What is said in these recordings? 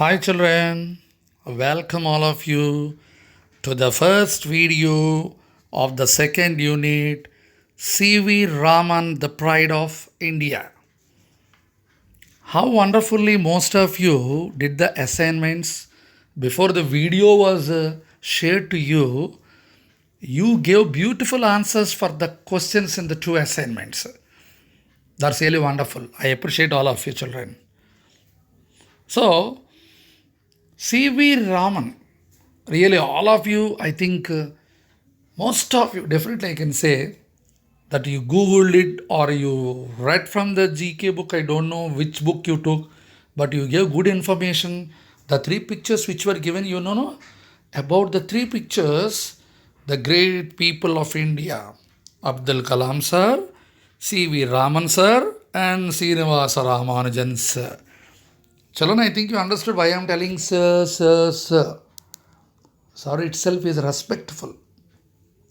Hi, children. Welcome all of you to the first video of the second unit C.V. Raman, the Pride of India. How wonderfully most of you did the assignments before the video was shared to you. You gave beautiful answers for the questions in the two assignments. That's really wonderful. I appreciate all of you, children. So, C.V. Raman, really all of you, I think most of you, definitely I can say that you googled it or you read from the GK book. I don't know which book you took, but you gave good information. The three pictures which were given, no, about the three pictures, the great people of India, Abdul Kalam sir, C.V. Raman sir, and Srinivasa Ramanujan sir. Chalon, I think you understood why I am telling sir, sir, sir. Sir itself is respectful.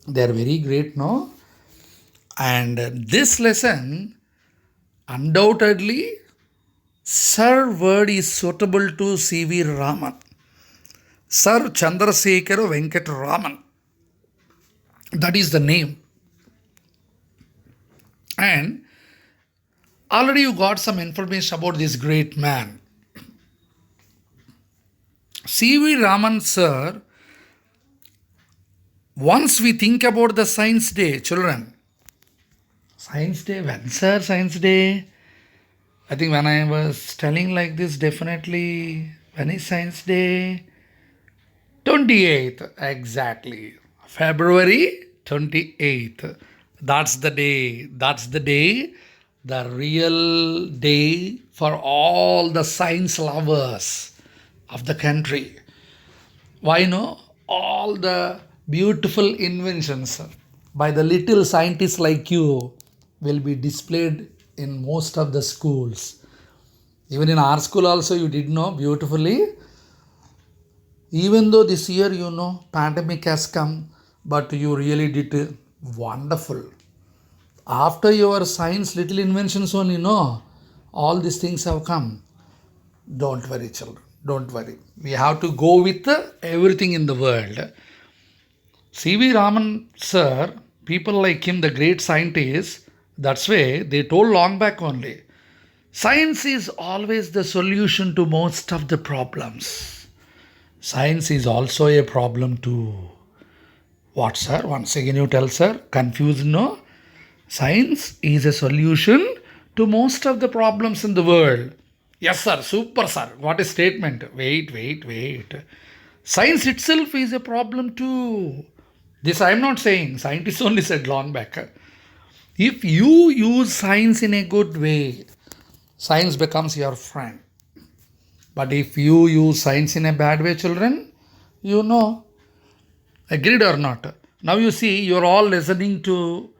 They are very great, no? And this lesson, undoubtedly, Sir word is suitable to C.V. Raman. Sir Chandrasekhara Venkat Raman. That is the name. And already you got some information about this great man. C.V. Raman, sir, once we think about the Science Day, children, Science Day, when, sir, Science Day? I think when I was telling like this, definitely, when is Science Day? 28th, exactly. February 28th. That's the day. That's the day, the real day for all the science lovers of the country. Why no? All the beautiful inventions by the little scientists like you will be displayed in most of the schools. Even in our school also you did know beautifully. Even though this year, pandemic has come, but you really did wonderful. After your science little inventions only, all these things have come. Don't worry, children. Don't worry. We have to go with everything in the world. C.V. Raman, sir, people like him, the great scientist, that's why they told long back only. Science is always the solution to most of the problems. Science is also a problem too. What, sir? Once again, you tell, sir. Confused, no? Science is a solution to most of the problems in the world. Yes, sir. Super, sir. What a statement. Wait. Science itself is a problem too. This I am not saying. Scientists only said long back. If you use science in a good way, science becomes your friend. But if you use science in a bad way, children, agreed or not? Now you see, you're all listening to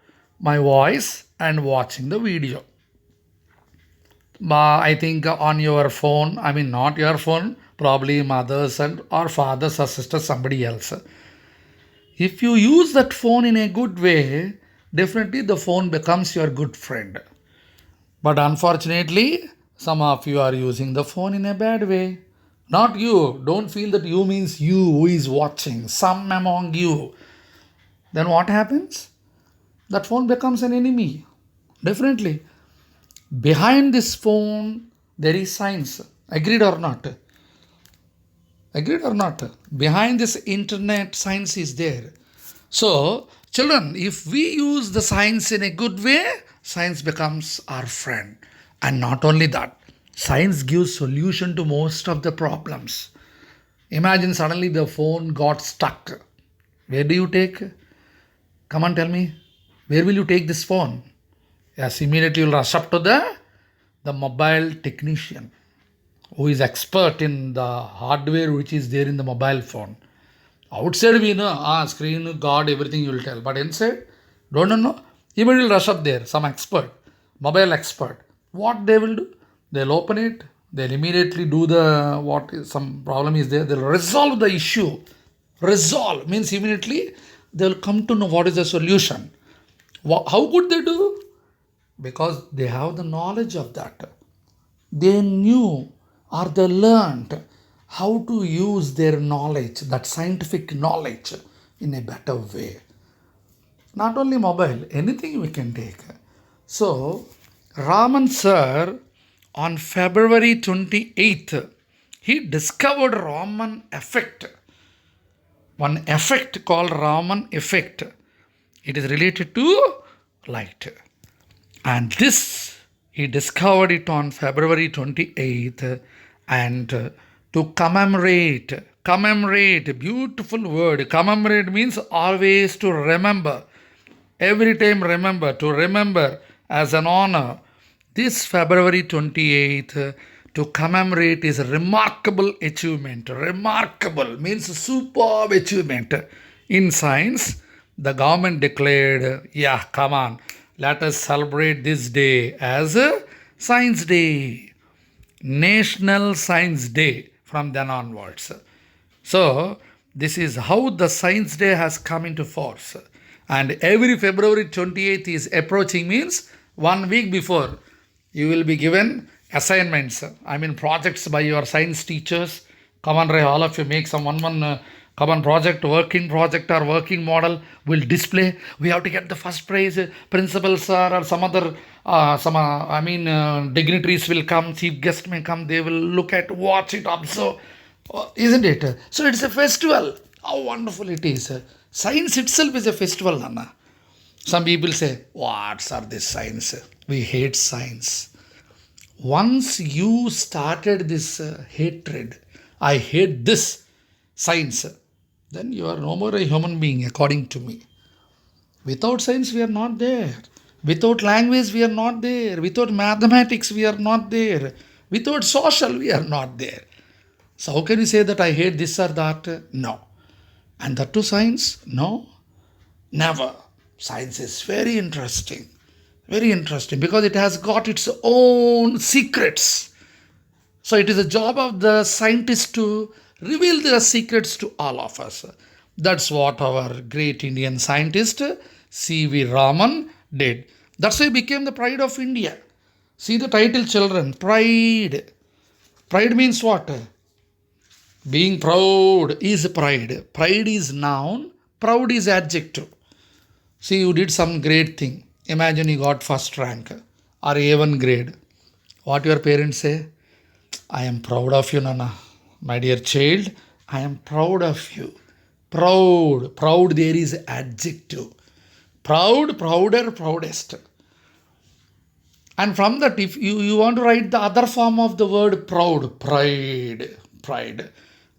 my voice and watching the video. I think on your phone, I mean, not your phone, probably mothers and or fathers or sisters, somebody else. If you use that phone in a good way, definitely the phone becomes your good friend. But unfortunately, some of you are using the phone in a bad way. Not you. Don't feel that you means you who is watching. Some among you. Then what happens? That phone becomes an enemy. Definitely. Behind this phone, there is science. Agreed or not? Agreed or not? Behind this internet, science is there. So, children, if we use the science in a good way, science becomes our friend. And not only that, science gives solution to most of the problems. Imagine suddenly the phone got stuck. Where do you take? Come on, tell me. Where will you take this phone? Yes, immediately you'll rush up to the mobile technician who is expert in the hardware which is there in the mobile phone. Outside we know, screen, God, everything you will tell. But inside, don't know. Immediately rush up there, some expert, mobile expert. What they will do? They'll open it. They'll immediately do some problem is there. They'll resolve the issue. Resolve means immediately they'll come to know what is the solution. How could they do? Because they have the knowledge of that. They knew or they learned how to use their knowledge, that scientific knowledge, in a better way. Not only mobile, anything we can take. So, Raman sir, on February 28th, he discovered Raman effect. One effect called Raman effect. It is related to light. And this, he discovered it on February 28th. And to commemorate, beautiful word. Commemorate means always to remember. Every time remember, to remember as an honor. This February 28th, to commemorate is a remarkable achievement. Remarkable means superb achievement in science. The government declared, yeah, come on, let us celebrate this day as a Science Day, National Science Day from then onwards. So, this is how the Science Day has come into force. And every February 28th is approaching means 1 week before you will be given assignments. I mean projects by your science teachers. Come on, Ray, all of you make some one common project, working project or working model will display. We have to get the first prize. Principal sir or some other dignitaries will come. Chief guest may come. They will look at, watch it, observe. Isn't it? So it's a festival. How wonderful it is. Science itself is a festival, Nana. Some people say, what are this science? We hate science. Once you started this hatred, I hate this science, then you are no more a human being, according to me. Without science, we are not there. Without language, we are not there. Without mathematics, we are not there. Without social, we are not there. So how can you say that I hate this or that? No. And that to science? No. Never. Science is very interesting because it has got its own secrets. So it is the job of the scientist to reveal their secrets to all of us. That's what our great Indian scientist C.V. Raman did. That's why he became the pride of India. See the title, children, pride. Pride means what? Being proud is pride. Pride is noun, proud is adjective. See, you did some great thing. Imagine you got first rank or A1 grade. What your parents say? I am proud of you, Nana. My dear child, I am proud of you. Proud. Proud there is adjective. Proud, prouder, proudest. And from that, if you want to write the other form of the word proud, pride.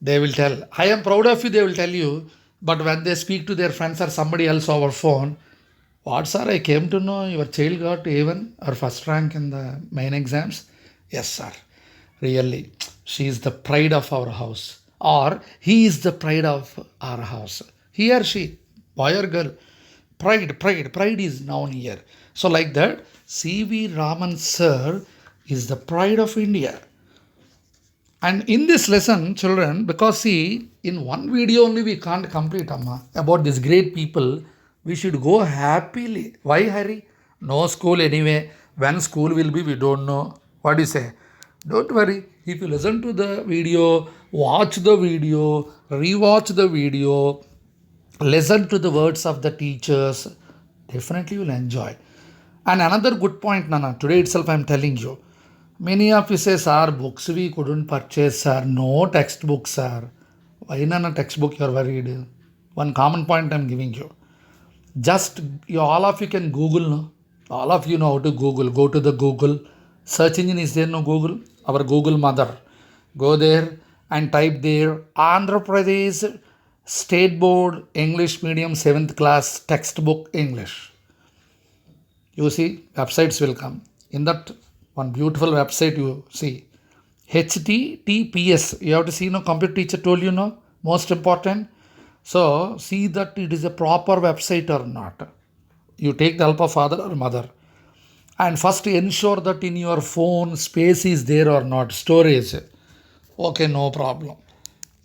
They will tell, I am proud of you, they will tell you. But when they speak to their friends or somebody else over phone, what sir, I came to know your child got A1 or first rank in the main exams. Yes sir, really, she is the pride of our house. Or he is the pride of our house. He or she, boy or girl. Pride is noun here. So like that, C.V. Raman sir is the pride of India. And in this lesson, children, because see, in one video only we can't complete, Amma, about these great people, we should go happily. Why hurry? No school anyway. When school will be, we don't know. What do you say? Don't worry. If you listen to the video, watch the video, rewatch the video, listen to the words of the teachers, definitely you will enjoy. And another good point, Nana, today itself I am telling you. Many of you say, sir, books we couldn't purchase, sir. No textbooks, sir. Why not a textbook you are worried? One common point I am giving you. Just, all of you can Google, no? All of you know how to Google. Go to the Google. Search engine is there, no Google? Our Google mother. Go there and type there, Andhra Pradesh State Board English Medium 7th class textbook English. You see, websites will come. In that one beautiful website you see, HTTPS. You have to see, no, computer teacher told you, no, most important. So see that it is a proper website or not. You take the help of father or mother. And first ensure that in your phone space is there or not, storage. Okay, no problem.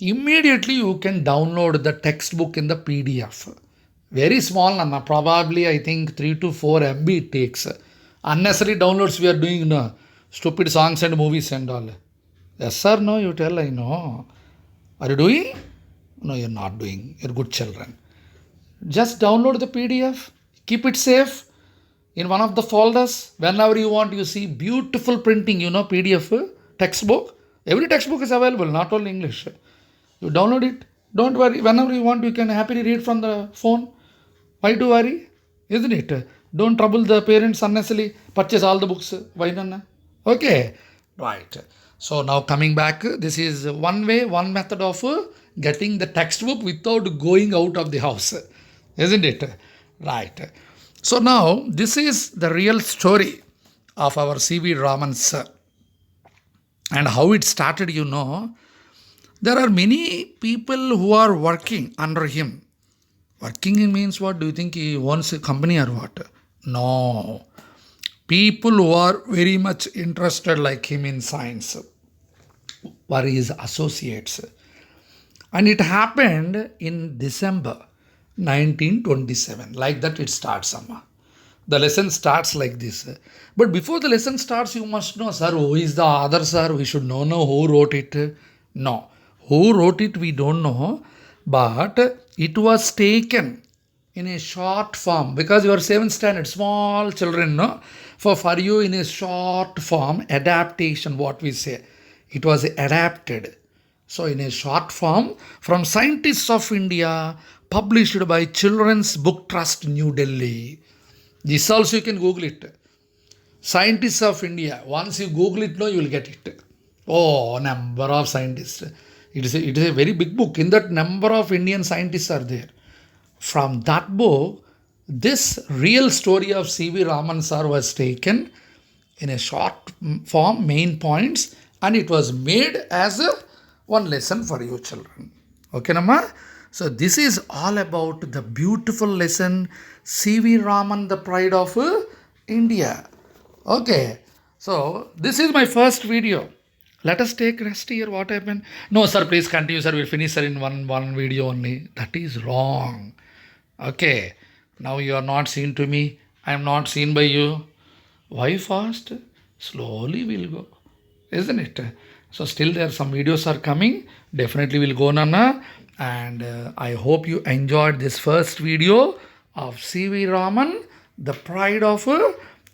Immediately you can download the textbook in the PDF. Very small, Nana. Probably I think 3 to 4 MB it takes. Unnecessary downloads we are doing, no. Stupid songs and movies and all. Yes or no, you tell, I know. Are you doing? No, you're not doing. You're good children. Just download the PDF, keep it safe in one of the folders. Whenever you want, you see beautiful printing, PDF textbook. Every textbook is available, not only English. You download it. Don't worry. Whenever you want, you can happily read from the phone. Why do worry? Isn't it? Don't trouble the parents unnecessarily. Purchase all the books. Why not? Okay. Right. So now coming back, this is one way, one method of getting the textbook without going out of the house. Isn't it? Right. So now this is the real story of our C.V. Raman sir. And how it started, there are many people who are working under him. Working means what? Do you think he owns a company or what? No. People who are very much interested like him in science were his associates. And it happened in December 1927. Like that it starts, Amma. The lesson starts like this. But before the lesson starts, you must know, sir, who is the author, sir? We should know who wrote it. No. Who wrote it, we don't know. But it was taken in a short form because you are 7th standard, small children, no? For you in a short form, adaptation, what we say. It was adapted. So in a short form, from Scientists of India, published by Children's Book Trust, New Delhi. This also you can Google it. Scientists of India. Once you Google it, you will get it. Oh, number of scientists. It is a very big book. In that, number of Indian scientists are there. From that book, this real story of C.V. Raman sir was taken in a short form, main points, and it was made as a one lesson for you children. Okay, Nama? So this is all about the beautiful lesson C.V. Raman, the pride of India. Okay, so this is my first video. Let us take rest here. What happened? No, sir, please continue, sir. We'll finish, sir, in one video only. That is wrong. Okay, now you are not seen to me. I am not seen by you. Why fast? Slowly we'll go. Isn't it? So still there some videos are coming. Definitely we'll go, Nana. And I hope you enjoyed this first video of C.V. Raman, the pride of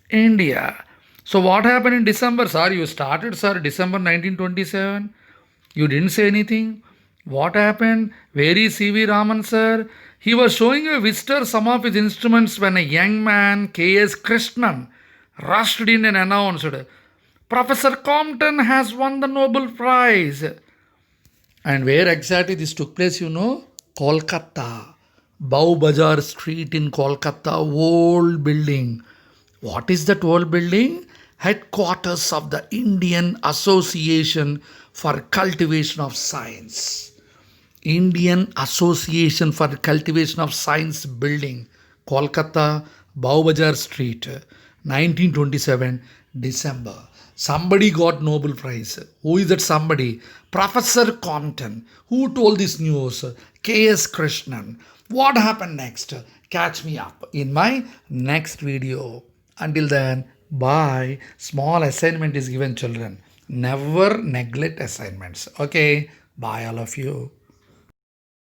India. So what happened in December, sir? You started, sir, December 1927. You didn't say anything. What happened? Where is C.V. Raman, sir? He was showing a visitor some of his instruments when a young man, K.S. Krishnan, rushed in and announced, Professor Compton has won the Nobel Prize. And where exactly this took place, Kolkata. Bau Bazar Street in Kolkata, old building. What is that old building? Headquarters of the Indian Association for Cultivation of Science. Indian Association for Cultivation of Science building, Kolkata, Bau Bazar Street, 1927, December. Somebody got Nobel Prize. Who is that somebody? Professor Compton. Who told this news? K.S. Krishnan. What happened next? Catch me up in my next video. Until then, bye. Small assignment is given, children. Never neglect assignments. Okay, bye all of you.